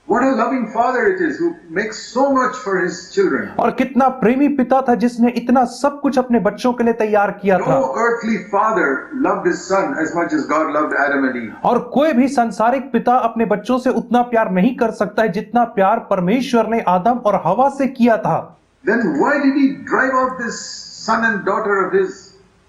What a loving father it is who makes so much for his children. और कितना प्रेमी पिता था जिसने इतना सब कुछ अपने बच्चों के लिए तैयार किया था। No earthly father loved his son as much as God loved Adam and Eve. और कोई भी सांसारिक पिता अपने बच्चों से उतना प्यार नहीं कर सकता है जितना प्यार परमेश्वर ने आदम और हवा से किया था। Then why did he drive out this son and daughter of his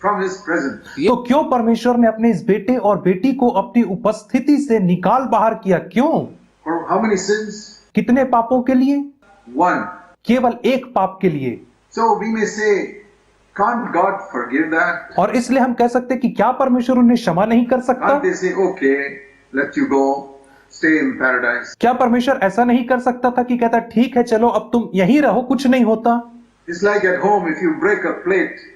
from his presence? तो क्यों परमेश्वर ने अपने इस बेटे और बेटी को अपनी उपस्थिति से निकाल बाहर किया? क्यों? For how many sins? कितने पापों के लिए? One. केवल एक पाप के लिए। So we may say, can't God forgive that? और इसलिए हम कह सकते हैं कि क्या परमेश्वर उन्हें क्षमा नहीं कर सकता? Can't they say, okay, let you go, stay in paradise? क्या परमेश्वर ऐसा नहीं कर सकता था कि कहता ठीक है चलो अब तुम यहीं रहो, कुछ नहीं होता? It's like at home, if you break a plate,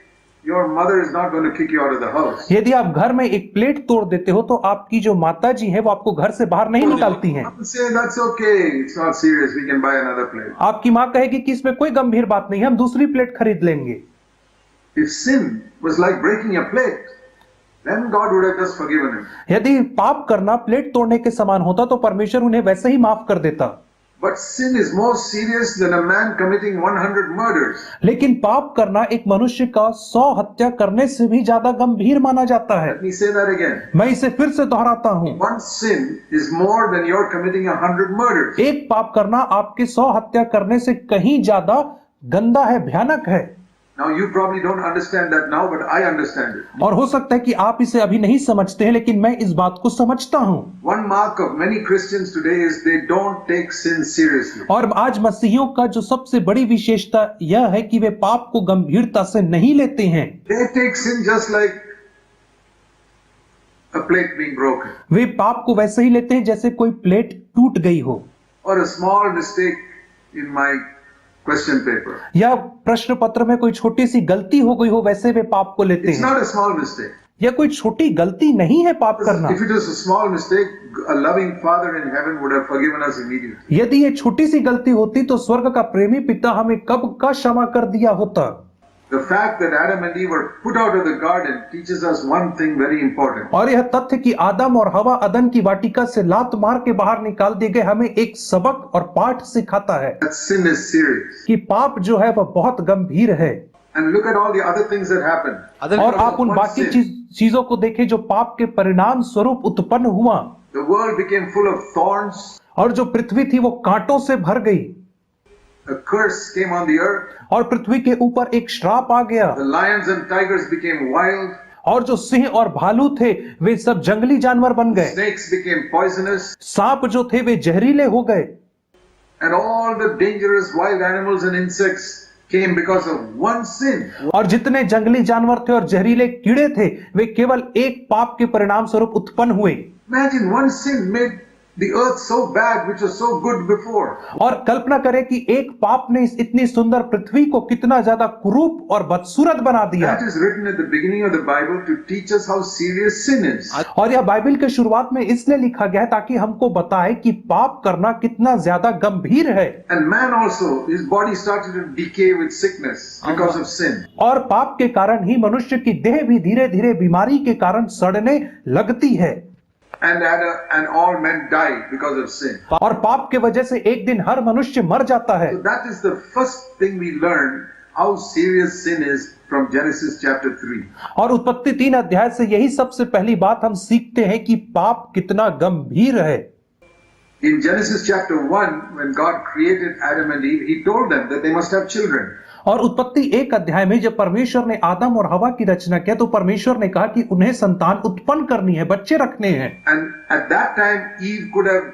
your mother is not going to kick you out of the house. यदि आप घर में एक प्लेट तोड़ देते हो तो आपकी जो माता जी है वो आपको घर से बाहर नहीं निकालती हैं। Say that's okay, it's not serious, we can buy another plate. आपकी माँ कहेगी कि इसमें कोई गंभीर बात नहीं है, हम दूसरी प्लेट खरीद लेंगे। If sin was like breaking a plate, then God would have just forgiven him. यदि पाप करना प्लेट तोड़ने के समान होता तो परमेश्वर उन्हें वैसे ही माफ कर देता। But sin is more serious than a man committing 100 murders. लेकिन पाप करना एक मनुष्य का 100 हत्या करने से भी ज्यादा गंभीर माना जाता है। Let me say that again. मैं इसे फिर से दोहराता हूँ। One sin is more than your committing 100 murders. एक पाप करना आपके 100 हत्या करने से कहीं ज्यादा गंदा है, भयानक है। Now you probably don't understand that now, but I understand it. और हो सकता है कि आप इसे अभी नहीं समझते हैं, लेकिन मैं इस बात को समझता हूँ। One mark of many Christians today is they don't take sin seriously. और आज मसीहियों का जो सबसे बड़ी विशेषता यह है कि वे पाप को गंभीरता से नहीं लेते हैं। They take sin just like a plate being broken, वे पाप को वैसे ही लेते हैं जैसे कोई प्लेट टूट गई हो, or a small mistake in my question paper. या प्रश्न पत्र में कोई छोटी सी गलती हो गई हो, वैसे वे पाप को लेते It's हैं। not a small mistake. यह कोई छोटी गलती नहीं है पाप करना। If it was a small mistake, a loving Father in heaven would have forgiven us immediately. यदि ये छोटी सी गलती होती तो स्वर्ग का प्रेमी पिता हमें कब का क्षमा कर दिया होता। The fact that Adam and Eve were put out of the garden teaches us one thing very important. और यह तथ्य कि आदम और हवा अदन की वाटिका से लात मार के बाहर निकाल दिए गए हमें एक सबक और पाठ सिखाता है That sin is serious. कि पाप जो है वह बहुत गंभीर है। And look at all the other things that happened. और आप उन बाकी चीजों को देखें जो पाप के परिणाम स्वरूप उत्पन्न हुआ। The world became full of thorns. और जो पृथ्वी थी वो कांटों से भर गई। A curse came on the earth. और पृथ्वी के ऊपर एक श्राप आ गया। The lions and tigers became wild. और जो सिंह और भालू थे वे सब जंगली जानवर बन गए। Snakes became poisonous. सांप जो थे वे जहरीले हो गए। And all the dangerous wild animals and insects came because of one sin. और जितने जंगली जानवर थे और जहरीले कीड़े थे वे केवल एक पाप के परिणाम स्वरूप उत्पन्न हुए। Imagine one sin made the earth so bad which was so good before. और कल्पना करें कि एक पाप ने इस इतनी सुंदर पृथ्वी को कितना ज्यादा कुरूप और बदसूरत बना दिया। That is written at the beginning of the Bible to teach us how serious sin is. और यह बाइबल के शुरुआत में इसलिए लिखा गया है ताकि हमको बताए कि पाप करना कितना ज्यादा गंभीर है। And man also, his body started to decay with sickness because of sin. और पाप के कारण ही मनुष्य की देह भी धीरे धीरे बीमारी के कारण सड़ने लगती है। And all men die because of sin. और पाप के वजह से एक दिन हर मनुष्य मर जाता है। So that is the first thing we learn how serious sin is from Genesis chapter 3. और उत्पत्ति 3 अध्याय से यही सबसे पहली बात हम सीखते हैं कि पाप कितना गंभीर है। In Genesis chapter 1, when God created Adam and Eve, he told them that they must have children. और उत्पत्ति 1 अध्याय में जब परमेश्वर ने आदम और हवा की रचना किया तो परमेश्वर ने कहा कि उन्हें संतान उत्पन्न करनी है, बच्चे रखने हैं। And at that time, Eve could have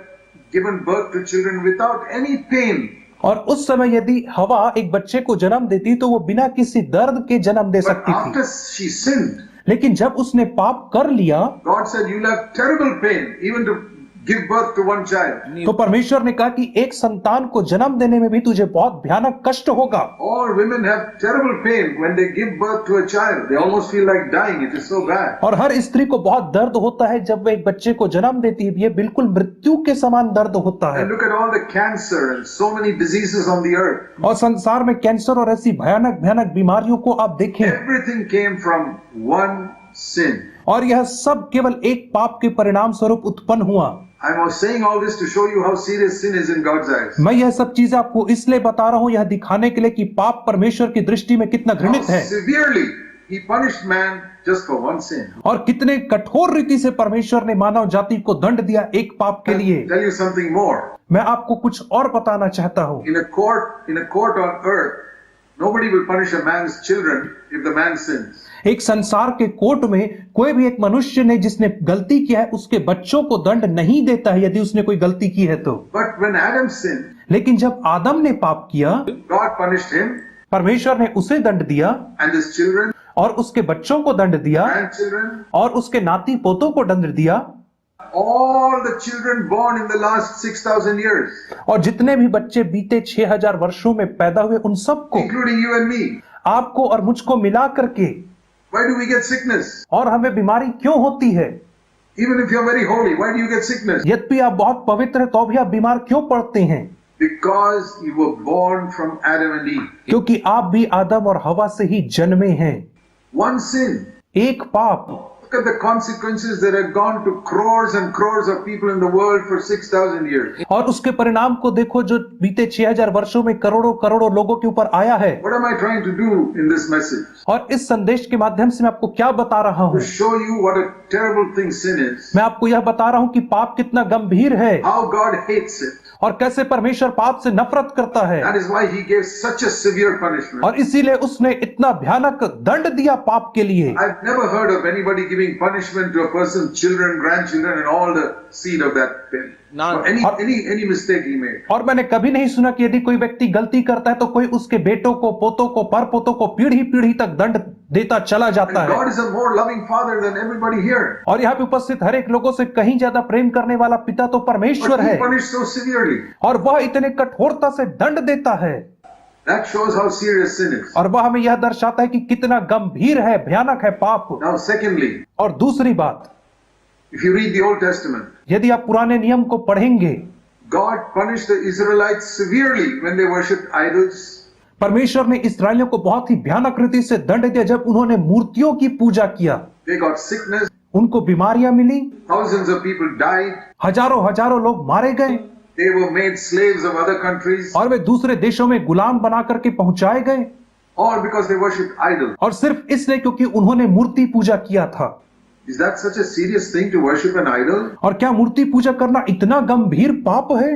given birth to children without any pain. और उस समय यदि हवा एक बच्चे को जन्म देती तो वो बिना किसी दर्द के जन्म दे But सकती थी। after she sinned, लेकिन जब उसने पाप कर लिया God said, "You'll have terrible pain even to give birth to one child." तो परमेश्वर ने कहा कि एक संतान को जन्म देने में भी तुझे बहुत भयानक कष्ट होगा। All women have terrible pain when they give birth to a child. They almost feel like dying. It is so bad. और हर स्त्री को बहुत दर्द होता है जब वह एक बच्चे को जन्म देती है, ये बिल्कुल मृत्यु के समान दर्द होता है। And look at all the cancer and so many diseases on the earth. और संसार में कैंसर और ऐसी भयानक भयानक बीमारियों को आप देखें। Everything came from one sin. और यह सब केवल एक पाप के परिणाम स्वरूप उत्पन्न हुआ। I'm saying all this to show you how serious sin is in God's eyes. मैं यह सब चीजें आपको इसलिए बता रहा हूं, यह दिखाने के लिए कि पाप परमेश्वर की दृष्टि में कितना How घृणित है severely He punished man just for one sin. और कितने कठोर रीति से परमेश्वर ने मानव जाति को दंड दिया एक पाप के लिए। I'll tell you something more. मैं आपको कुछ और बताना चाहता हूं। In a court on earth, nobody will punish a man's children if the man sins. एक संसार के कोर्ट में कोई भी एक मनुष्य ने जिसने गलती किया है उसके बच्चों को दंड नहीं देता है यदि उसने कोई गलती की है तो। But when Adam sinned, लेकिन जब आदम ने पाप किया, God punished him परमेश्वर ने उसे दंड दिया and his children, और उसके बच्चों को दंड दिया grandchildren, और उसके नाती पोतों को दंड दिया। all the children born in the last 6,000 years, और जितने भी बच्चे बीते 6,000 वर्षों में पैदा हुए उन सबको, including you and me. आपको और मुझको मिला करके। Why do we get sickness? और हमें बीमारी क्यों होती है? Even if you're very holy, why do you get sickness? यद्यपि आप बहुत पवित्र हैं तो भी आप बीमार क्यों पड़ते हैं? Because you were born from Adam and Eve. क्योंकि आप भी आदम और हवा से ही जन्मे हैं। One sin. एक पाप। Look at the consequences that have gone to crores and crores of people in the world for 6,000 years. और उसके परिणाम को देखो जो बीते 6,000 वर्षों में करोड़ों करोड़ों लोगों के ऊपर आया है। What am I trying to do in this message? और इस संदेश के माध्यम से मैं आपको क्या बता रहा हूँ? To show you what a terrible thing sin is. मैं आपको यह बता रहा हूँ कि पाप कितना गंभीर है How God hates it. और कैसे परमेश्वर पाप से नफरत करता है। That is why He gave such a severe punishment. और इसीलिए उसने इतना भयानक दंड दिया पाप के लिए। I've never heard of anybody giving punishment to a person's children, grandchildren, and all the seed of that family. None. Any mistake he made. और मैंने कभी नहीं सुना कि यदि कोई व्यक्ति गलती करता है तो कोई उसके बेटों को, पोतों को, परपोतों को पीढ़ी पीढ़ी तक दंड देता चला जाता And है। God is a more loving Father than everybody here. और यहाँ पे उपस्थित हर एक लोगों से कहीं ज्यादा प्रेम करने वाला पिता तो परमेश्वर But He है punished so severely. और वह इतने कठोरता से दंड देता है। That shows how serious sin is. और वह हमें यह दर्शाता है कि कितना गंभीर है, भयानक है पाप। Now, secondly, और दूसरी बात, if you read the Old Testament, यदि आप पुराने नियम को पढ़ेंगे, God punished the Israelites severely when they worshipped idols. परमेश्वर ने इस्राएलियों को बहुत ही भयानक रीति से दंड दिया जब उन्होंने मूर्तियों की पूजा किया। They got sickness. उनको बीमारियां मिली, Thousands of people died. हजारों हजारों लोग मारे गए They were made slaves of other countries. और वे दूसरे देशों में गुलाम बना करके पहुंचाए गए, All because they worshipped idols. और सिर्फ इसलिए क्योंकि उन्होंने मूर्ति पूजा किया था। Is that such a serious thing to worship an idol? और क्या मूर्ति पूजा करना इतना गंभीर पाप है?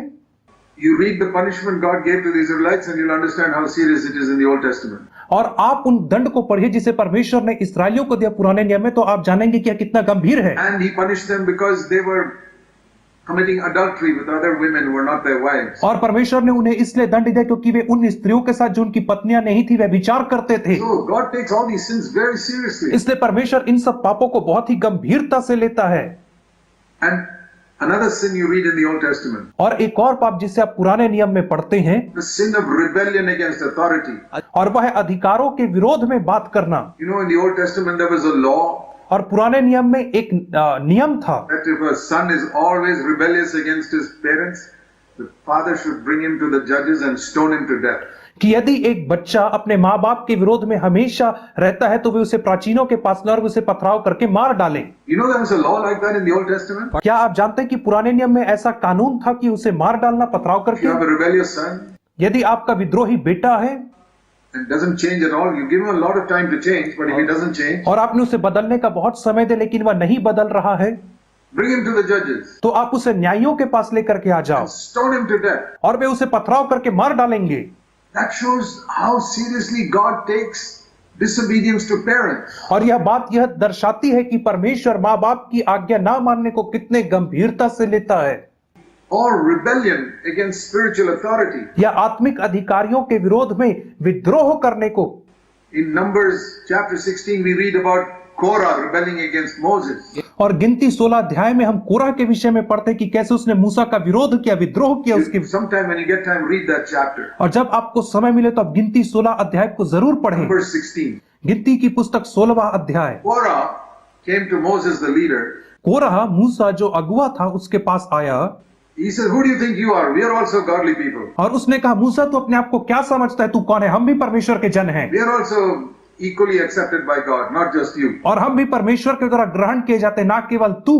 You read the punishment God gave to the Israelites and you'll understand how serious it is in the Old Testament. और आप उन दंड को पढ़िए जिसे परमेश्वर ने इस्राएलियों को दिया पुराने नियम में, तो आप जानेंगे कि यह कितना गंभीर है। And He punished them because they were committing adultery with other women who were not their wives. और परमेश्वर ने उन्हें इसलिए दंड दिया क्योंकि वे उन स्त्रियों के साथ जो उनकी पत्नियां नहीं थी वे विचार करते थे। So God takes all these sins very seriously. इसलिए परमेश्वर इन सब पापों को बहुत ही गंभीरता से लेता है। And another sin you read in the Old Testament, और एक और पाप जिसे आप पुराने नियम में पढ़ते हैं, the sin of rebellion against authority. और वह है अधिकारों के विरोध में बात करना। You know, in the Old Testament there was a law और पुराने नियम में एक नियम था that if a son is always rebellious against his parents, the father should bring him to the judges and stone him to death. कि यदि एक बच्चा अपने माँ बाप के विरोध में हमेशा रहता है तो वे उसे प्राचीनों के पास लाएं और उसे पथराव करके मार डालें। You know there was a law like that in the Old Testament? क्या आप जानते हैं कि पुराने नियम में ऐसा कानून था कि उसे मार डालना, पथराव If you have करके? a rebellious son यदि आपका विद्रोही बेटा है and doesn't change at all, you give him a lot of time to change, but if he doesn't change, और आपने उसे बदलने का बहुत समय दे लेकिन वह नहीं बदल रहा है, bring him to the judges तो आप उसे न्यायियों के पास लेकर के आ जाओ and stone him to death. और वे उसे पथराव करके मार डालेंगे। That shows how seriously God takes disobedience to parents. और यह बात यह दर्शाती है कि परमेश्वर माँ बाप की आज्ञा ना मानने को कितने गंभीरता से लेता है, Or rebellion against spiritual authority. या आत्मिक अधिकारियों के विरोध में विद्रोह करने को। In Numbers chapter 16 we read about Korah rebelling against Moses. और गिनती 16 अध्याय में हम कोरह के विषय में पढ़ते हैं कि कैसे उसने मूसा का विरोध किया, विद्रोह किया उसके। Sometime when you get time, read that chapter. और जब आपको समय मिले तो आप गिनती 16 अध्याय को जरूर पढ़ें। Verse 16. गिनती की पुस्तक 16वां अध्याय। Korah came to Moses the leader. कोरह मूसा जो अगुआ था उसके पास आया He said, "Who do you think you are? We are also godly people. और उसने कहा, मूसा तू अपने आप को क्या समझता है, तू कौन है? हम भी परमेश्वर के जन हैं We are also equally accepted by God, not just you." और हम भी परमेश्वर के द्वारा ग्रहण किए जाते, ना केवल तू।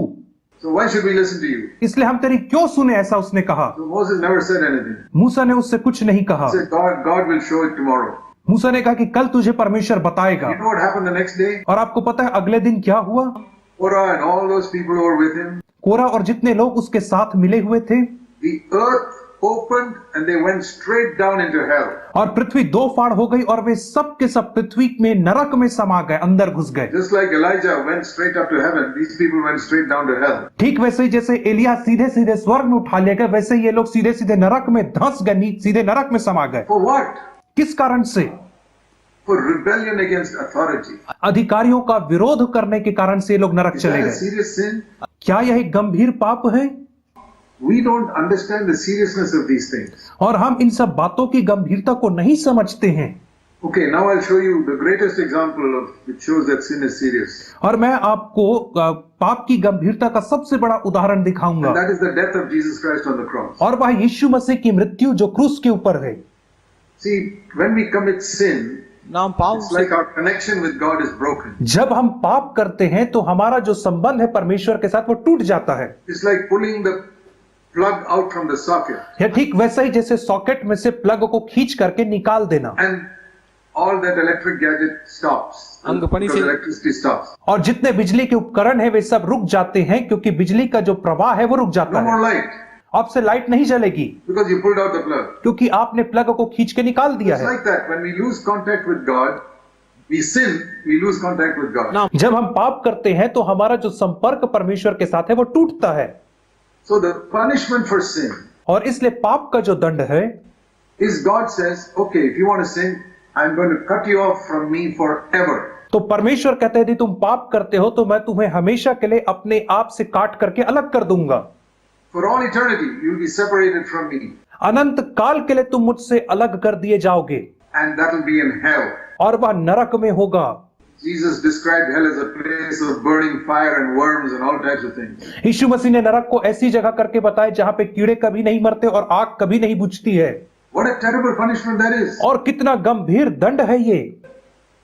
So why should we listen to you? इसलिए हम तेरी क्यों सुने, ऐसा उसने कहा। So Moses never said anything. मूसा ने उससे कुछ नहीं कहा। He said, God will show it tomorrow. मूसा ने कहा कि कल तुझे परमेश्वर बताएगा। You know what happened the next day? और आपको पता है अगले दिन क्या हुआ? Korah and all those people who were with him, कोरा और जितने लोग उसके साथ मिले हुए थे, the earth opened and they went straight down into hell. और पृथ्वी दो फाड़ हो गई और वे सब के सब पृथ्वी में नरक में समा गए, अंदर घुस गए। Just like Elijah went straight up to heaven, these people went straight down to hell. ठीक वैसे ही जैसे एलिया सीधे सीधे स्वर्ग में उठा लिए गए, वैसे ये लोग सीधे सीधे नरक में धंस गए, सीधे नरक में समा गए। For what? किस कारण से? For rebellion against authority. अधिकारियों का विरोध करने के कारण से ये लोग नरक Is चले that a गए। serious sin? क्या यह एक गंभीर पाप है? We don't understand the seriousness of these things. और हम इन सब बातों की गंभीरता को नहीं समझते हैं। Okay, now I'll show you the greatest example of which shows that sin is serious. और मैं आपको पाप की गंभीरता का सबसे बड़ा उदाहरण दिखाऊंगा, And that is the death of Jesus Christ on the cross. और वह यीशु मसीह की मृत्यु जो क्रूस के ऊपर है। See, when we commit sin, நாம் பாவம் it's like our connection with God is broken. जब हम पाप करते हैं तो हमारा जो संबंध है परमेश्वर के साथ वो टूट जाता है। It's like pulling the plug out from the socket. या ठीक वैसा ही जैसे सॉकेट में से प्लग को खींच करके निकाल देना, And all that electric gadget stops. अंग पनी Because से- electricity stops. और जितने बिजली के उपकरण है वे सब रुक जाते हैं, क्योंकि बिजली का जो प्रवाह है वो रुक जाता No more है। light. अब से लाइट नहीं जलेगी, Because you pulled out the plug. क्योंकि आपने प्लग को खींच के निकाल दिया It's है। like that. When we lose contact with God, we sin, we lose contact with God. நாம் जब हम पाप करते हैं तो हमारा जो संपर्क परमेश्वर के साथ है वो टूटता है। So the punishment for sin और इसलिए पाप का जो दंड है, is God says, okay, if you want to sin, I'm going to cut you off from me forever. तो परमेश्वर कहते हैं यदि तुम पाप करते हो तो मैं तुम्हें हमेशा के लिए अपने आप से काट करके अलग कर दूंगा। For all eternity, you'll be separated from me. अनंत काल के लिए तुम मुझसे अलग कर दिए जाओगे, And that will be in hell. और वह नरक में होगा। Jesus described hell as a place of burning fire and worms and all types of things. यीशु मसीह ने नरक को ऐसी जगह करके बताया जहां पे कीड़े कभी नहीं मरते और आग कभी नहीं बुझती है। What a terrible punishment that is. और कितना गंभीर दंड है ये।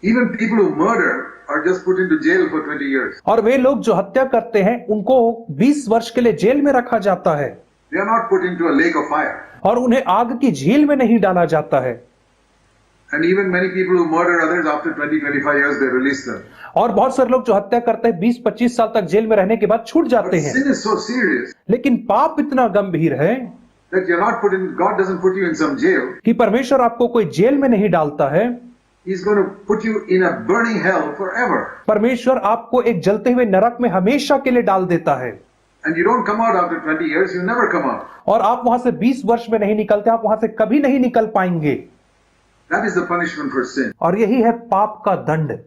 Even people who murder are just put into jail for 20 years. और वे लोग जो हत्या करते हैं उनको 20 वर्ष के लिए जेल में रखा जाता है, They are not put into a lake of fire. और उन्हें आग की झील में नहीं डाला जाता है। And even many people who murder others after 20-25 years, they release them. और बहुत सारे लोग जो हत्या करते हैं 20-25 साल तक जेल में रहने के बाद छूट But जाते हैं। sin is so serious लेकिन पाप इतना गंभीर है that you're not put in, God doesn't put you in some jail. कि परमेश्वर आपको कोई जेल में नहीं डालता है। He's going to put you in a burning hell forever. परमेश्वर आपको एक जलते हुए नरक में हमेशा के लिए डाल देता है, And you don't come out after 20 years, you never come out. और आप वहां से 20 वर्ष में नहीं निकलते, आप वहां से कभी नहीं निकल पाएंगे। That is the punishment for sin. और यही है पाप का दंड।